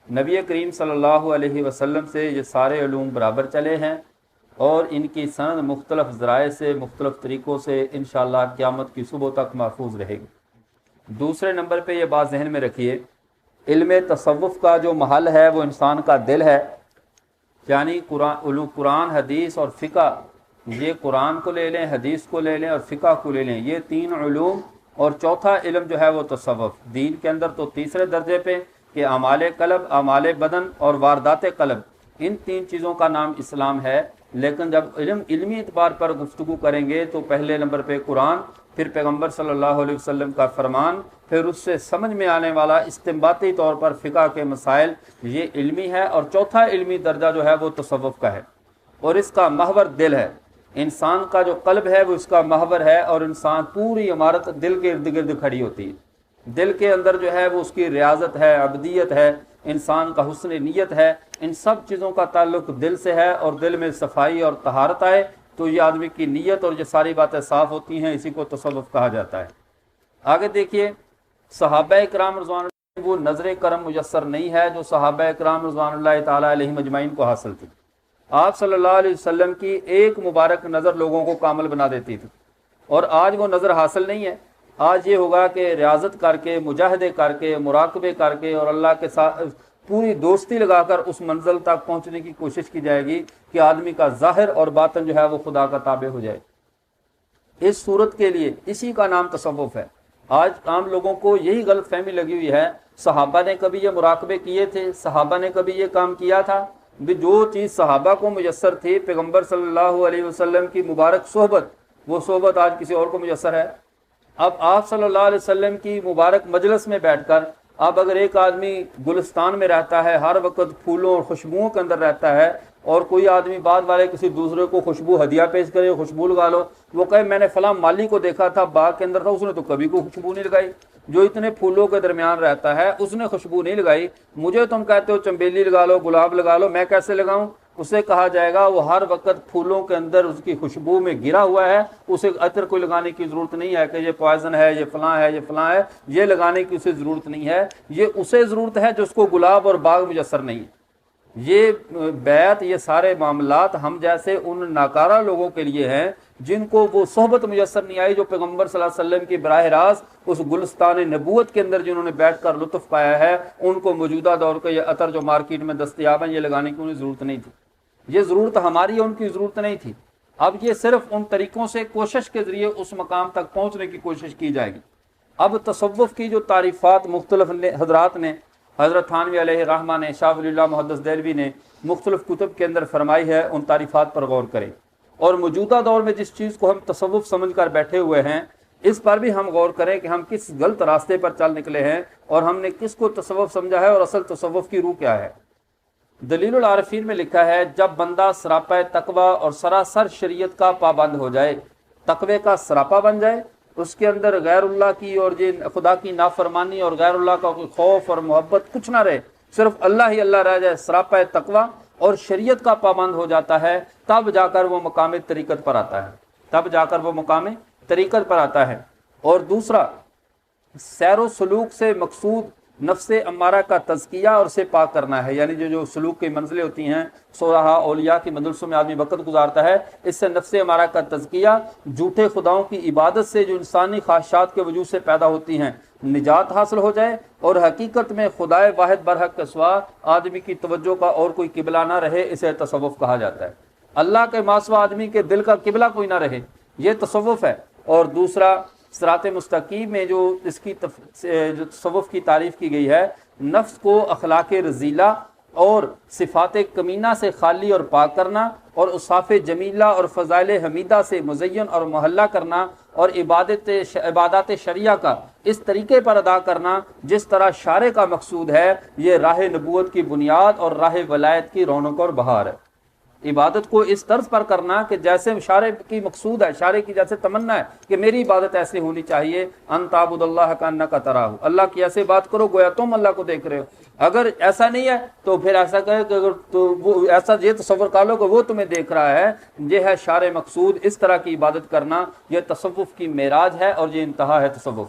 نبی کریم صلی اللہ علیہ وسلم سے یہ سارے علوم برابر چلے ہیں اور ان کی سند مختلف ذرائع سے مختلف طریقوں سے انشاءاللہ قیامت کی صبح تک محفوظ رہے گی۔ دوسرے نمبر پہ یہ بات ذہن میں رکھیے، علم تصوف کا جو محل ہے وہ انسان کا دل ہے، یعنی قرآن حدیث اور فقہ، یہ قرآن کو لے لیں، حدیث کو لے لیں اور فقہ کو لے لیں، یہ تین علوم، اور چوتھا علم جو ہے وہ تصوف۔ دین کے اندر تو تیسرے درجے پہ کہ اعمال قلب، اعمال بدن اور واردات قلب، ان تین چیزوں کا نام اسلام ہے۔ لیکن جب علمی اعتبار پر گفتگو کریں گے تو پہلے نمبر پہ قرآن، پھر پیغمبر صلی اللہ علیہ وسلم کا فرمان، پھر اس سے سمجھ میں آنے والا استنباطی طور پر فقہ کے مسائل، یہ علمی ہے۔ اور چوتھا علمی درجہ جو ہے وہ تصوف کا ہے، اور اس کا محور دل ہے۔ انسان کا جو قلب ہے وہ اس کا محور ہے، اور انسان پوری عمارت دل کے ارد گرد کھڑی ہوتی ہے۔ دل کے اندر جو ہے وہ اس کی ریاضت ہے، عبدیت ہے، انسان کا حسن نیت ہے، ان سب چیزوں کا تعلق دل سے ہے، اور دل میں صفائی اور طہارت آئے تو یہ آدمی کی نیت اور یہ ساری باتیں صاف ہوتی ہیں، اسی کو تصوف کہا جاتا ہے۔ آگے دیکھیے، صحابہ اکرام رضوان اللہ وہ نظر کرم میسر نہیں ہے جو صحابہ اکرام رضوان اللہ تعالیٰ علیہم اجمعین کو حاصل تھی۔ آپ صلی اللہ علیہ وسلم کی ایک مبارک نظر لوگوں کو کامل بنا دیتی تھی، اور آج وہ نظر حاصل نہیں ہے۔ آج یہ ہوگا کہ ریاضت کر کے، مجاہدے کر کے، مراقبے کر کے اور اللہ کے ساتھ پوری دوستی لگا کر اس منزل تک پہنچنے کی کوشش کی جائے گی کہ آدمی کا ظاہر اور باطن جو ہے وہ خدا کا تابع ہو جائے۔ اس صورت کے لیے اسی کا نام تصوف ہے۔ آج عام لوگوں کو یہی غلط فہمی لگی ہوئی ہے، صحابہ نے کبھی یہ مراقبے کیے تھے، صحابہ نے کبھی یہ کام کیا تھا؟ بھی جو چیز صحابہ کو میسر تھی، پیغمبر صلی اللہ علیہ وسلم کی مبارک صحبت، وہ صحبت آج کسی اور کو میسر ہے۔ اب آپ صلی اللہ علیہ وسلم کی مبارک مجلس میں بیٹھ کر، اب اگر ایک آدمی گلستان میں رہتا ہے، ہر وقت پھولوں اور خوشبوؤں کے اندر رہتا ہے، اور کوئی آدمی بعد والے کسی دوسرے کو خوشبو ہدیہ پیش کرے، خوشبو لگا لو، وہ کہے میں نے فلاں مالی کو دیکھا تھا باغ کے اندر تھا، اس نے تو کبھی کوئی خوشبو نہیں لگائی، جو اتنے پھولوں کے درمیان رہتا ہے اس نے خوشبو نہیں لگائی، مجھے تم کہتے ہو چنبیلی لگا لو، گلاب لگا لو، میں کیسے لگاؤں؟ اسے کہا جائے گا وہ ہر وقت پھولوں کے اندر اس کی خوشبو میں گرا ہوا ہے، اسے عطر کو لگانے کی ضرورت نہیں ہے کہ یہ پوائزن ہے، یہ فلاں ہے، یہ فلاں ہے، یہ لگانے کی اسے ضرورت نہیں ہے۔ یہ اسے ضرورت ہے جس کو گلاب اور باغ میسر نہیں ہے۔ یہ بیعت، یہ سارے معاملات ہم جیسے ان ناکارہ لوگوں کے لیے ہیں جن کو وہ صحبت میسر نہیں آئی جو پیغمبر صلی اللہ علیہ وسلم کی براہ راست اس گلستان نبوت کے اندر جنہوں نے بیٹھ کر لطف پایا ہے، ان کو موجودہ دور کا یہ عطر جو مارکیٹ میں دستیاب ہیں یہ لگانے کی انہیں ضرورت نہیں تھی۔ یہ ضرورت ہماری ہے، ان کی ضرورت نہیں تھی۔ اب یہ صرف ان طریقوں سے کوشش کے ذریعے اس مقام تک پہنچنے کی کوشش کی جائے گی۔ اب تصوف کی جو تعریفات مختلف حضرات نے، حضرت تھانوی علیہ الرحمہ نے، شاہ ولی اللہ محدث دہلوی نے مختلف کتب کے اندر فرمائی ہے، ان تعریفات پر غور کریں، اور موجودہ دور میں جس چیز کو ہم تصوف سمجھ کر بیٹھے ہوئے ہیں اس پر بھی ہم غور کریں کہ ہم کس غلط راستے پر چل نکلے ہیں، اور ہم نے کس کو تصوف سمجھا ہے اور اصل تصوف کی روح کیا ہے۔ دلیل العارفین میں لکھا ہے، جب بندہ سراپا تقوی اور سراسر شریعت کا پابند ہو جائے، تقوی کا سراپا بن جائے، اس کے اندر غیر اللہ کی اور یہ خدا کی نافرمانی اور غیر اللہ کا کوئی خوف اور محبت کچھ نہ رہے، صرف اللہ ہی اللہ رہ جائے، سراپا تقوی اور شریعت کا پابند ہو جاتا ہے، تب جا کر وہ مقام طریقت پر آتا ہے، تب جا کر وہ مقام طریقت پر آتا ہے۔ اور دوسرا، سیر و سلوک سے مقصود نفس امارہ کا تزکیہ اور سے پاک کرنا ہے، یعنی جو سلوک کی منزلیں ہوتی ہیں، سورہ اولیاء کی مدرسوں میں آدمی وقت گزارتا ہے، اس سے نفس امارہ کا تزکیہ، جھوٹے خداؤں کی عبادت سے جو انسانی خواہشات کے وجود سے پیدا ہوتی ہیں، نجات حاصل ہو جائے، اور حقیقت میں خدائے واحد برحق کے سوا آدمی کی توجہ کا اور کوئی قبلہ نہ رہے، اسے تصوف کہا جاتا ہے۔ اللہ کے ماں سوا آدمی کے دل کا قبلہ کوئی نہ رہے، یہ تصوف ہے۔ اور دوسرا، صراط مستقیم میں جو اس کی جو تصوف کی تعریف کی گئی ہے، نفس کو اخلاق رذیلہ اور صفات کمینہ سے خالی اور پاک کرنا، اور اوصاف جمیلہ اور فضائل حمیدہ سے مزین اور محلہ کرنا، اور عبادات شریعہ کا اس طریقے پر ادا کرنا جس طرح شارع کا مقصود ہے، یہ راہ نبوت کی بنیاد اور راہ ولایت کی رونق اور بہار ہے۔ عبادت کو اس طرز پر کرنا کہ جیسے شارع کی مقصود ہے، شارع کی جیسے تمنا ہے کہ میری عبادت ایسے ہونی چاہیے، ان تعبد اللہ کانک تراہ، اللہ کی ایسے بات کرو گویا تم اللہ کو دیکھ رہے ہو۔ اگر ایسا نہیں ہے تو پھر ایسا کہے کہ اگر تو وہ ایسا یہ تصور کر لو کہ وہ تمہیں دیکھ رہا ہے، یہ ہے شارع مقصود، اس طرح کی عبادت کرنا، یہ تصوف کی معراج ہے اور یہ انتہا ہے تصوف۔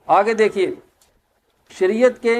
آگے دیکھیے، شریعت کے